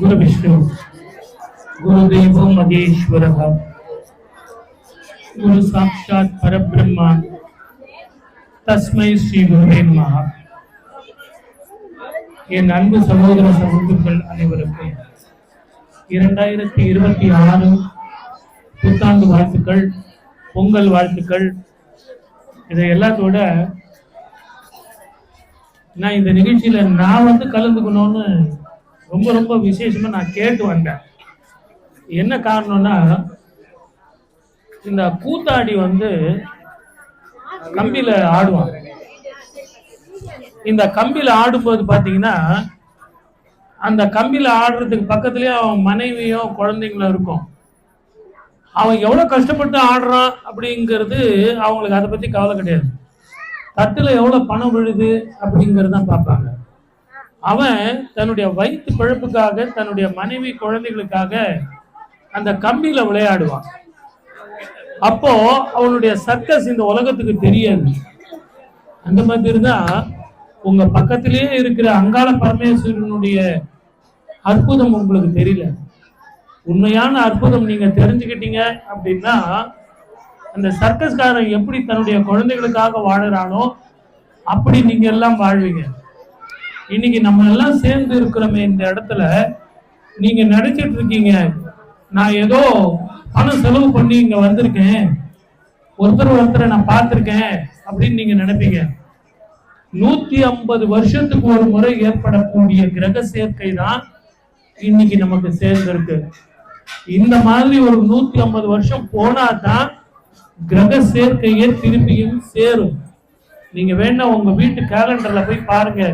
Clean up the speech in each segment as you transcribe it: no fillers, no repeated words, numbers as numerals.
गुरु विष्णु गुरुदेव महेश्वर गुरु साक्षात् परब्रह्म तस्मै श्री गुरुवे नमः. என் அன்பு சகோதர சகோதரிகள் அனைவருக்கும் 2026 புத்தாண்டு வாழ்த்துக்கள், பொங்கல் வாழ்த்துக்கள். இதை எல்லாத்தோட நான் இந்த நிகழ்ச்சியில நான் கலந்துக்கணும்னு ரொம்ப ரொம்ப விசேஷமா நான் கேட்டு வந்தேன். என்ன காரணம்னா, இந்த கூத்தாடி கம்பியில ஆடுவான். இந்த கம்பியில ஆடும்போது பாத்தீங்கன்னா, அந்த கம்பியில ஆடுறதுக்கு பக்கத்துலயே அவன் மனைவியும் குழந்தைங்களும் இருக்கும். அவன் எவ்வளவு கஷ்டப்பட்டு ஆடுறான் அப்படிங்கிறது அவங்களுக்கு அதை பத்தி கவலை கிடையாது. தட்டுல எவ்வளவு பணம் விழுது அப்படிங்கிறது தான் பார்ப்பாங்க. அவன் தன்னுடைய வயிற்று பிழப்புக்காக, தன்னுடைய மனைவி குழந்தைகளுக்காக அந்த கம்பியில விளையாடுவான். அப்போ அவனுடைய சர்க்கஸ் இந்த உலகத்துக்கு தெரியாது. அந்த மாதிரி தான் உங்க பக்கத்திலேயே இருக்கிற அங்காள பரமேஸ்வரனுடைய அற்புதம் உங்களுக்கு தெரியல. உண்மையான அற்புதம் நீங்க தெரிஞ்சுக்கிட்டீங்க அப்படின்னா, அந்த சர்க்கஸ்காரன் எப்படி தன்னுடைய குழந்தைகளுக்காக வாழறானோ அப்படி நீங்க எல்லாம் வாழ்வீங்க. இன்னைக்கு நம்ம எல்லாம் சேர்ந்து இருக்கிறோமே இந்த இடத்துல, நீங்க நினைச்சிட்டு இருக்கீங்க நான் ஏதோ பணம் செலவு பண்ணி இங்க வந்திருக்கேன், ஒருத்தரை நான் பார்த்திருக்கேன் அப்படின்னு நீங்க நினைப்பீங்க. 150 வருஷத்துக்கு ஒரு முறை ஏற்படக்கூடிய கிரக சேர்க்கை தான் இன்னைக்கு நமக்கு சேர்ந்திருக்கு. இந்த மாதிரி ஒரு 150 வருஷம் போனா தான் கிரக சேர்க்கையே திருப்பியும் சேரும். நீங்க வேணா உங்க வீட்டு கேலண்டர்ல போய் பாருங்க.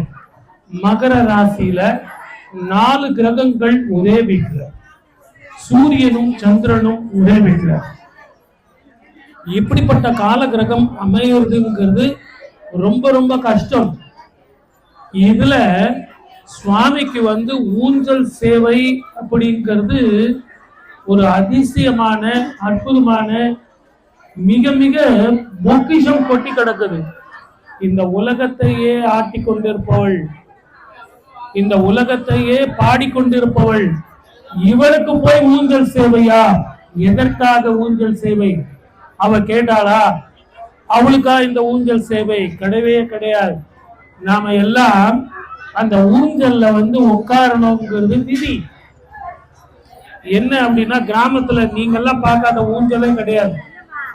மகர ராசியில 4 கிரகங்கள் ஒரே வீட்டுல, சூரியனும் சந்திரனும் ஒரே வீட்டுல. இப்படிப்பட்ட கால கிரகம் அமைகிறதுங்கிறது ரொம்ப ரொம்ப கஷ்டம். இதுல சுவாமிக்கு ஊஞ்சல் சேவை அப்படிங்கிறது ஒரு அதிசயமான அற்புதமான மிக மிக பொக்கிஷம் கொட்டி கிடக்குது. இந்த உலகத்தையே ஆட்டி கொண்டிருப்பவள், இந்த உலகத்தையே பாடிக்கொண்டிருப்பவள், இவளுக்கு போய் ஊஞ்சல் சேவையா? எதற்காக ஊஞ்சல் சேவை? அவ கேட்டாளா? அவளுக்கா இந்த ஊஞ்சல் சேவை? கிடையவே கிடையாது. நாம எல்லாம் அந்த ஊஞ்சல்ல உட்காரணுங்கிறது விதி. என்ன அப்படின்னா, கிராமத்துல நீங்க எல்லாம் பார்க்காத ஊஞ்சலே கிடையாது.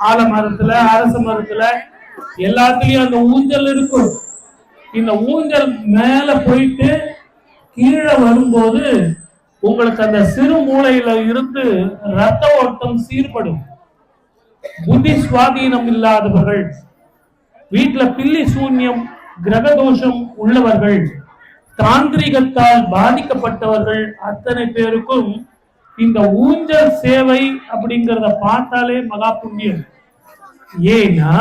ஆலமரத்துல, அரச மரத்துல எல்லாத்துலயும் அந்த ஊஞ்சல் இருக்கும். இந்த ஊஞ்சல் மேல போயிட்டு கீழே வரும்போது உங்களுக்கு அந்த சிறு மூளையில இருந்து ரத்த ஓட்டம் சீர்படும். புத்தி சுவாதீனம் இல்லாதவர்கள், வீட்டுல பில்லி சூன்யம் கிரக தோஷம் உள்ளவர்கள், தாந்திரிகத்தால் பாதிக்கப்பட்டவர்கள் அத்தனை பேருக்கும் இந்த ஊஞ்சல் சேவை அப்படிங்கிறத பார்த்தாலே மகா புண்ணியம். ஏன்னா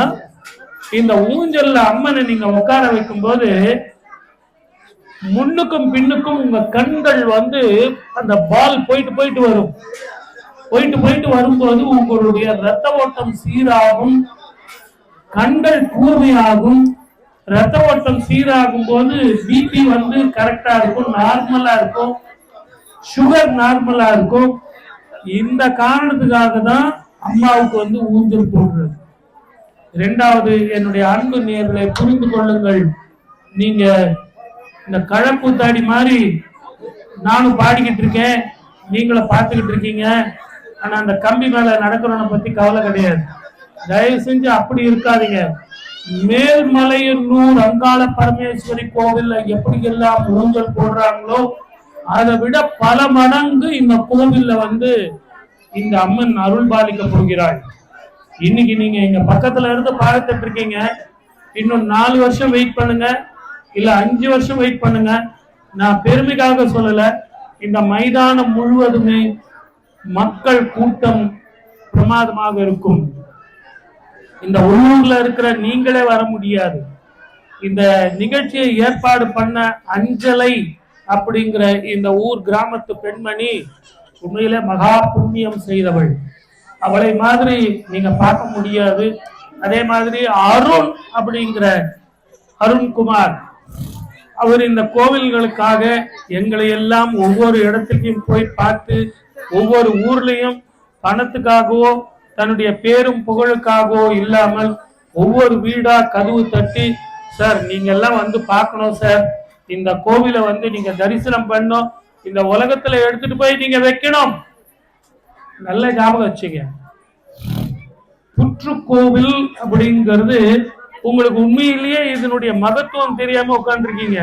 இந்த ஊஞ்சல்ல அம்மனை நீங்க உட்கார வைக்கும் போது முன்னுக்கும் பின்னுக்கும் உங்க கண்கள் அந்த பால் போயிட்டு போயிட்டு வரும். போயிட்டு போயிட்டு வரும்போது உங்களுடைய ரத்த ஓட்டம் சீராகும், கண்கள் கூர்மையாகும். ரத்த ஓட்டம் சீராகும் போது பிபி கரெக்டா இருக்கும், நார்மலா இருக்கும், சுகர் நார்மலா இருக்கும். இந்த காரணத்துக்காக தான் அம்மாவுக்கு ஊஞ்சல் போடுறது. இரண்டாவது, என்னுடைய அன்பு நேயர்களை புரிந்து கொள்ளுங்கள். நீங்க இந்த கழக்கூத்தாடி மாதிரி நானும் பாடிக்கிட்டு இருக்கேன், நீங்களும் பார்த்துக்கிட்டு இருக்கீங்க. ஆனா அந்த கம்பி மேல நடக்கிறவனை பத்தி கவலை கிடையாது. தயவு செஞ்சு அப்படி இருக்காதீங்க. மேல்மலையனூர் அங்காள பரமேஸ்வரி கோவில்ல எப்படி எல்லாம் ஊஞ்சல் போடுறாங்களோ அதை விட பல மடங்கு இந்த கோவில்ல இந்த அம்மன் அருள் பாலிக்க போகிறாள். இன்னைக்கு நீங்க எங்க பக்கத்துல இருந்து பார்த்துட்டு இருக்கீங்க. இன்னும் 4 வருஷம் வெயிட் பண்ணுங்க, இல்ல 5 வருஷம் வெயிட் பண்ணுங்க. நான் பெருமைக்காக சொல்லல. இந்த மைதானம் முழுவதுமே மக்கள் கூட்டம் பிரமாதமாக இருக்கும். இந்த உள்ளூர்ல இருக்கிற நீங்களே வர முடியாது. இந்த நிகழ்ச்சியை ஏற்பாடு பண்ண அஞ்சலை அப்படிங்கிற இந்த ஊர் கிராமத்து பெண்மணி உண்மையிலே மகா புண்ணியம் செய்தவள். அவளை மாதிரி நீங்க பார்க்க முடியாது. அதே மாதிரி அருண் அப்படிங்கிற அருண்குமார், அவர் இந்த கோவில்களுக்காக எங்களை எல்லாம் ஒவ்வொரு இடத்துக்கும் போய் பார்த்து ஒவ்வொரு ஊர்லயும் பணத்துக்காகவோ தன்னுடைய பேரும் புகழுக்காகவோ இல்லாமல் ஒவ்வொரு வீடா கதவு தட்டி, சார் நீங்க எல்லாம் வந்து பார்க்கணும் சார், இந்த கோவிலை வந்து நீங்க தரிசனம் பண்ணணும், இந்த உலகத்துல எடுத்துட்டு போய் நீங்க வைக்கணும். நல்ல ஞாபகம் வச்சுங்க. புற்றுக்கோவில் அப்படிங்கிறது உங்களுக்கு உண்மையிலேயே இதனுடைய மகத்துவம் தெரியாம உட்கார்ந்துருக்கீங்க.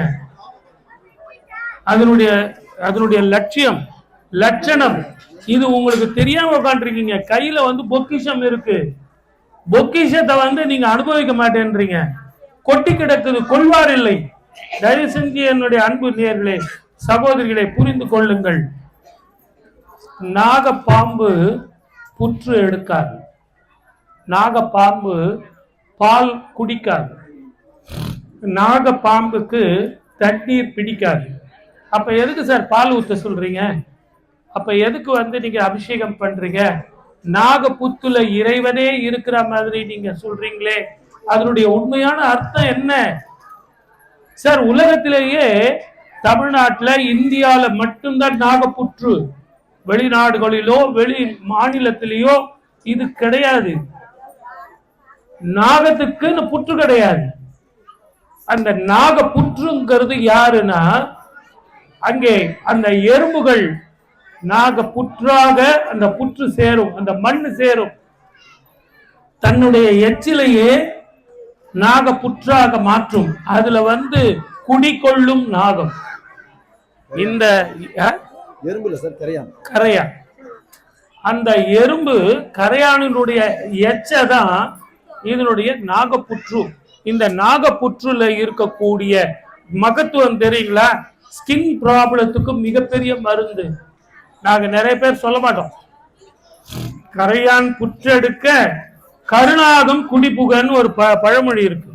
அதனுடைய லட்சியம் லட்சணம் இது உங்களுக்கு தெரியாம உட்காந்துருக்கீங்க. கையில வந்து பொக்கிஷம் இருக்கு, பொக்கிஷத்தை வந்து நீங்க அனுபவிக்க மாட்டேன்றீங்க. கொட்டி கிடக்குது, கொள்வார் இல்லை. தயவு செஞ்சு என்னுடைய அன்பு நேயர்களே, சகோதரிகளை புரிந்து கொள்ளுங்கள். நாகப்பாம்பு புற்று எடுக்காது, நாகப்பாம்பு பால் குடிக்காது, நாகப்பாம்புக்கு தண்ணீர் பிடிக்காது. அப்ப எதுக்கு சார் பால் ஊத்த சொல்றீங்க? அப்ப எதுக்கு வந்து நீங்க அபிஷேகம் பண்றீங்க? நாகப்புத்துல இறைவனே இருக்கிற மாதிரி நீங்க சொல்றீங்களே, அதனுடைய உண்மையான அர்த்தம் என்ன சார்? உலகத்திலேயே தமிழ்நாட்டில் இந்தியால மட்டும்தான் நாகப்புற்று, வெளிநாடுகளிலோ வெளி மாநிலத்திலேயோ இது கிடையாது. நாகத்துக்குன்னு புற்று கிடையாது. அந்த நாகப்புற்றுங்கிறது யாருன்னா, அங்கே அந்த எறும்புகள் நாக புற்றாக அந்த புற்று சேரும், அந்த மண் சேரும், தன்னுடைய எச்சிலையே நாக புற்றாக மாற்றும். அதுல வந்து குடிகொள்ளும் நாகம். இந்த கரையான், அந்த எறும்பு கரையானினுடைய எச்சதான் இதனுடைய நாகப்புற்று. இந்த நாகப்புற்றுல இருக்கக்கூடிய மகத்துவம் தெரியுங்களா? ஸ்கின் ப்ராப்ளத்துக்கு மிகப்பெரிய மருந்து. நாங்க நிறைய பேர் சொல்ல மாட்டோம். கரையான் புற்றெடுக்க கருநாகம் குடிப்புகன்னு ஒரு பழமொழி இருக்கு.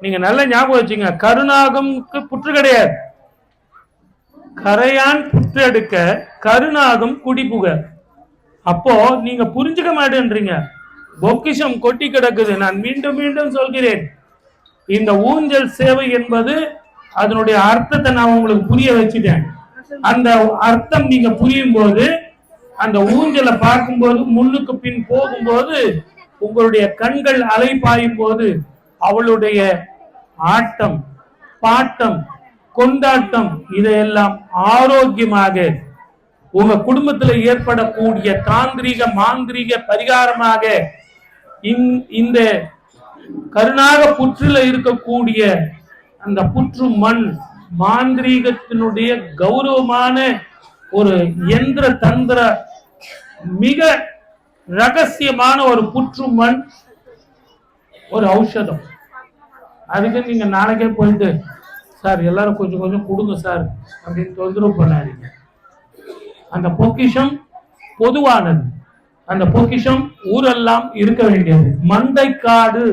நீங்க நல்ல ஞாபகம் வச்சுங்க. கருநாகம்க்கு புற்று கிடையாது. கரையான் புற்றெடுக்க கருநாகம் குடிப்புக. அப்போ நீங்க புரிஞ்சுக்க மாட்டேன்றீங்க. பொக்கிஷம் கொட்டி கிடக்குது. நான் மீண்டும் மீண்டும் சொல்கிறேன், இந்த ஊஞ்சல் சேவை என்பது அதனுடைய அர்த்தத்தை நான் உங்களுக்கு புரிய வச்சுட்டேன். அந்த அர்த்தம் நீங்க புரியும் போது, அந்த ஊஞ்சலை பார்க்கும்போது, முன்னுக்கு பின் போகும்போது, உங்களுடைய கண்கள் அலை பாயும் போது, அவளுடைய ஆட்டம் பாட்டம் கொண்டாட்டம் இதையெல்லாம் ஆரோக்கியமாக உங்க குடும்பத்தில் ஏற்படக்கூடிய தாந்திரிக மாந்திரிக பரிகாரமாக இந்த கருணாக புற்றில இருக்கக்கூடிய அந்த புற்று மண் மாந்திரீகத்தினுடைய கௌரவமான ஒரு யந்திர தந்திர மிக ரகசியமான ஒரு புற்று மண், ஒரு ஔஷதம். அதுக்கு நீங்க நாளைக்கே போயிட்டு, சார் எல்லாரும் கொஞ்சம் கொஞ்சம் கொடுங்க சார் அப்படின்னு தொந்தரவு பண்ணாதீங்க. அந்த பொக்கிஷம் பொதுவானது. அந்த பொக்கிஷம் ஊரெல்லாம் இருக்க வேண்டியது. மண்டைக்காடு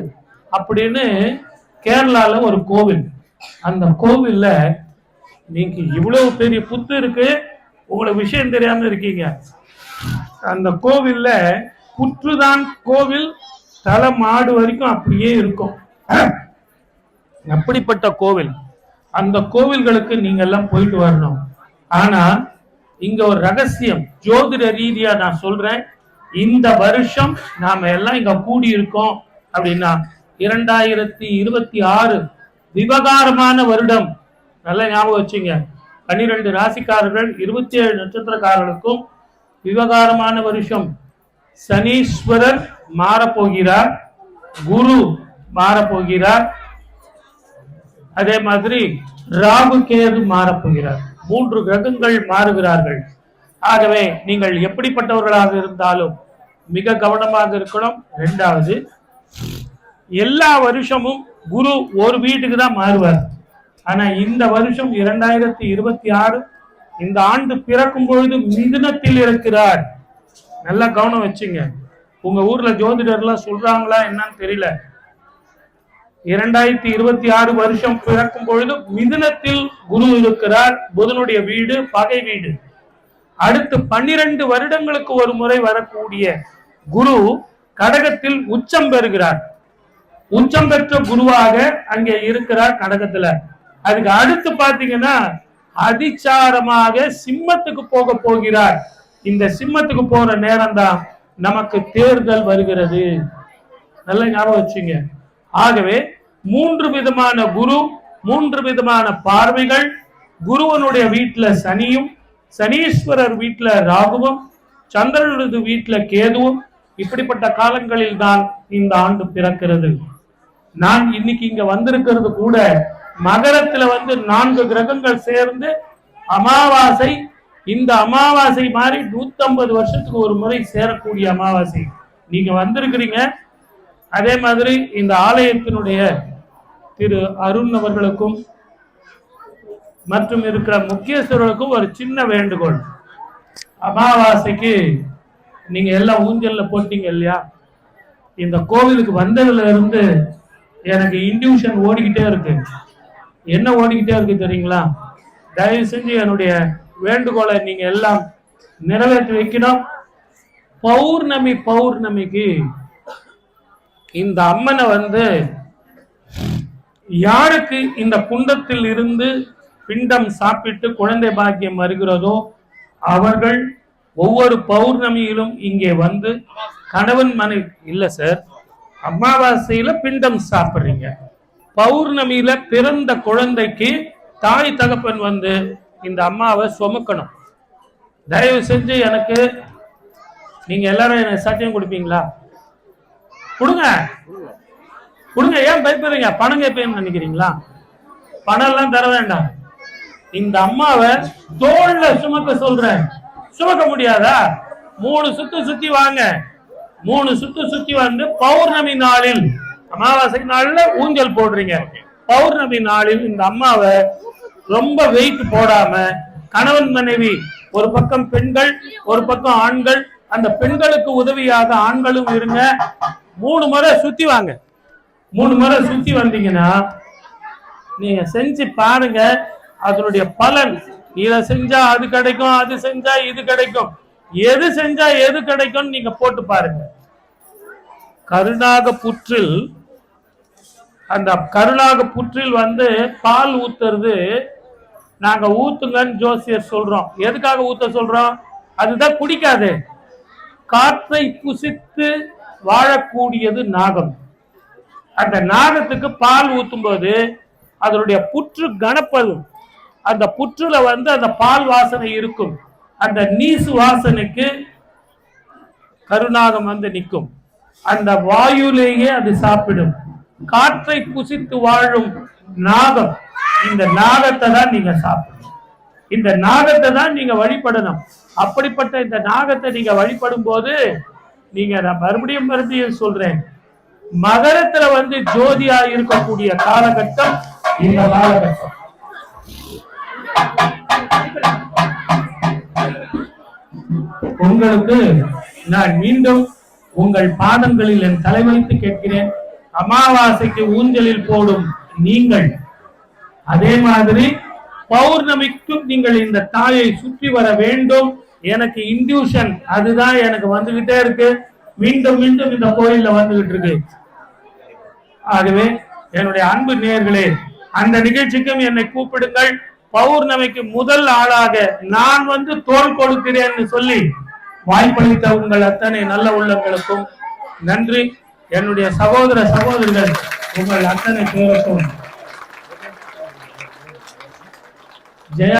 அப்படின்னு கேரளால ஒரு கோவில். அந்த கோவில்ல நீங்க இவ்வளவு பெரிய புத்து இருக்கு, உங்களுக்கு விஷயம் தெரியாம இருக்கீங்க. அந்த கோவில்ல புற்றுதான் கோவில், தலை மாடு வரைக்கும் அப்படியே இருக்கும். அப்படிப்பட்ட கோவில். அந்த கோவில்களுக்கு நீங்க எல்லாம் போயிட்டு வரணும். ஆனா இங்க ஒரு ரகசியம், ஜோதிட ரீதியா நான் சொல்றேன். இந்த வருஷம் நாம எல்லாம் இங்க கூடி இருக்கோம் அப்படின்னா 2026 விவகாரமான வருடம். நல்ல ஞாபகம் வச்சுங்க. 12 ராசிக்காரர்கள் 27 நட்சத்திரக்காரர்களுக்கும் விவகாரமான வருஷம். சனீஸ்வரர் மாறப்போகிறார், குரு மாறப்போகிறார், அதே மாதிரி ராகு கேது மாறப்போகிறார். 3 கிரகங்கள் மாறுகிறார்கள். ஆகவே நீங்கள் எப்படிப்பட்டவர்களாக இருந்தாலும் மிக கவனமாக இருக்கணும். 2வது, எல்லா வருஷமும் குரு ஒரு வீட்டுக்கு தான் மாறுவார். ஆனா இந்த வருஷம் 2026 இந்த ஆண்டு பிறக்கும் பொழுது மிதுனத்தில் இருக்கிறார். நல்லா கவனம் வச்சுங்க. உங்க ஊர்ல ஜோதிடர்லாம் சொல்றாங்களா என்னன்னு தெரியல. 2026 வருஷம் பிறக்கும் பொழுது மிதுனத்தில் குரு இருக்கிறார். புதனுடைய வீடு பகை வீடு. அடுத்து 12 வருடங்களுக்கு ஒரு முறை வரக்கூடிய குரு கடகத்தில் உச்சம் பெறுகிறார். உச்சம் பெற்ற குருவாக அங்கே இருக்கிறார் கடகத்துல. அதுக்கு அடுத்து பாத்தீங்கன்னா அதிச்சாரமாக சிம்மத்துக்கு போக போகிறார். இந்த சிம்மத்துக்கு போற நேரம் தான் நமக்கு தேர்தல் வருகிறது. நல்ல ஞாபகம் வச்சுங்க. ஆகவே 3 விதமான குரு, 3 விதமான பார்வைகள். குருவனுடைய வீட்டுல சனியும், சனீஸ்வரர் வீட்டுல ராகுவும், சந்திரனது வீட்டுல கேதுவும். இப்படிப்பட்ட காலங்களில் தான் இந்த ஆண்டு பிறக்கிறது. நான் இன்னைக்கு இங்க வந்திருக்கிறது கூட மகரத்துல 4 கிரகங்கள் சேர்ந்து அமாவாசை. இந்த அமாவாசை மாதிரி 150 வருஷத்துக்கு ஒரு முறை சேரக்கூடிய அமாவாசை. நீங்க வந்திருக்கிறீங்க. அதே மாதிரி இந்த ஆலயத்தினுடைய திரு அருண் அவர்களுக்கும் மற்றும் இருக்கிற முக்கியஸ்தர்களுக்கும் ஒரு சின்ன வேண்டுகோள். அமாவாசைக்கு நீங்க எல்லாம் ஊஞ்சல்ல போட்டீங்க இல்லையா? இந்த கோவிலுக்கு வந்ததுல இருந்து எனக்கு இன்டியூஷன் ஓடிக்கிட்டே இருக்கு. என்ன ஓடிக்கிட்டே இருக்கு தெரியுங்களா? தயவு செஞ்சு என்னுடைய வேண்டுகோளை நீங்க எல்லாம் நிறைவேற்றி வைக்கணும். பௌர்ணமிக்கு இந்த அம்மனை யாருக்கு இந்த குண்டத்தில் இருந்து பிண்டம் சாப்பிட்டு குழந்தை பாக்கியம் வருகிறதோ அவர்கள் ஒவ்வொரு பௌர்ணமியிலும் இங்கே கணவன் மனைவி இல்ல சார், அமாவாசையில பிண்டம் சாப்பிடுறீங்க, பௌர்ணமியில பிறந்த குழந்தைக்கு தாய் தகப்பன் இந்த அம்மாவை சுமக்கணும். தயவு செஞ்சு எனக்கு நீங்க எல்லாரும் எனக்கு சத்தியம் கொடுப்பீங்களா? கொடுங்க. ஏன் பயப்படுறீங்க? பணம் கேட்பேன்னு நினைக்கிறீங்களா? பணம் எல்லாம் தர வேண்டாம். இந்த அம்மாவை தோல்ல சுமக்க சொல்றேன். சுமக்க முடியாதா? 3 சுத்து சுத்தி வாங்க. 3 சுத்தி பௌர்ணமி நாளில், அமாவாசை நாள்ல ஊஞ்சல் போடுறீங்க. பௌர்ணமி நாளில் இந்த அம்மாவை ரொம்ப வெயிட் போடாம, கணவன் மனைவி ஒரு பக்கம் பெண்கள் ஒரு பக்கம் ஆண்கள், அந்த பெண்களுக்கு உதவியாக ஆண்களும் இருங்க. 3 முறை சுத்தி வாங்க. 3 முறை சுத்தி வந்தீங்கன்னா நீங்க செஞ்சு பாருங்க. அதனுடைய பலன், இதை செஞ்சா அது கிடைக்கும், அது செஞ்சா இது கிடைக்கும், எது செஞ்சா எது கிடைக்கும் நீங்க போட்டு பாருங்க. கருணாக புற்றில், அந்த கருணாக புற்றில் பால் ஊத்துறது நாங்க ஊத்துங்கன்னு ஜோசியர் சொல்றோம். எதுக்காக ஊத்த சொல்றோம்? அதுதான் குடிக்காது. காற்றை புசித்து வாழக்கூடியது நாகம். அந்த நாகத்துக்கு பால் ஊத்தும் போது அதனுடைய புற்று கனப்படும். அந்த புற்றுல அந்த பால் வாசனை இருக்கும். அந்த நீசு வாசனைக்கு கருநாகம் நிற்கும். அந்த வாயுலேயே அது சாப்பிடும். காற்றை புசித்து வாழும் நாகம். இந்த நாகத்தை தான் நீங்க சாப்பிடணும். இந்த நாகத்தை தான் நீங்க வழிபடணும். அப்படிப்பட்ட இந்த நாகத்தை நீங்க வழிபடும் போது நான் மறுபடியும் சொல்றேன், மகரத்துல ஜோதியா இருக்கக்கூடிய காலகட்டம் இந்த காலகட்டம். உங்களுக்கு நான் மீண்டும் உங்கள் பாதங்களில் என் தலை வைத்து கேட்கிறேன். அமாவாசைக்கு ஊஞ்சலில் போடும் நீங்கள், அதே மாதிரி பௌர்ணமிக்கும் நீங்கள் இந்த தாயை சுற்றி வர வேண்டும். எனக்கு இன்டியூஷன் அதுதான் எனக்கு வந்துகிட்டே இருக்கு. மீண்டும் மீண்டும் இந்த கோயில்ல வந்துகிட்டு இருக்கு. ஆகவே என்னுடைய அன்பு நேயர்களே, அந்த நிகழ்ச்சிக்கும் என்னை கூப்பிடுங்கள். பௌர்ணமிக்கு முதல் ஆளாக நான் தோல் கொடுக்கிறேன்னு சொல்லி வாய்ப்பளித்த உங்கள் அத்தனை நல்ல உள்ளங்களுக்கும் நன்றி. என்னுடைய சகோதர சகோதரிகள் உங்கள் அத்தனை பேருக்கும் ஜெய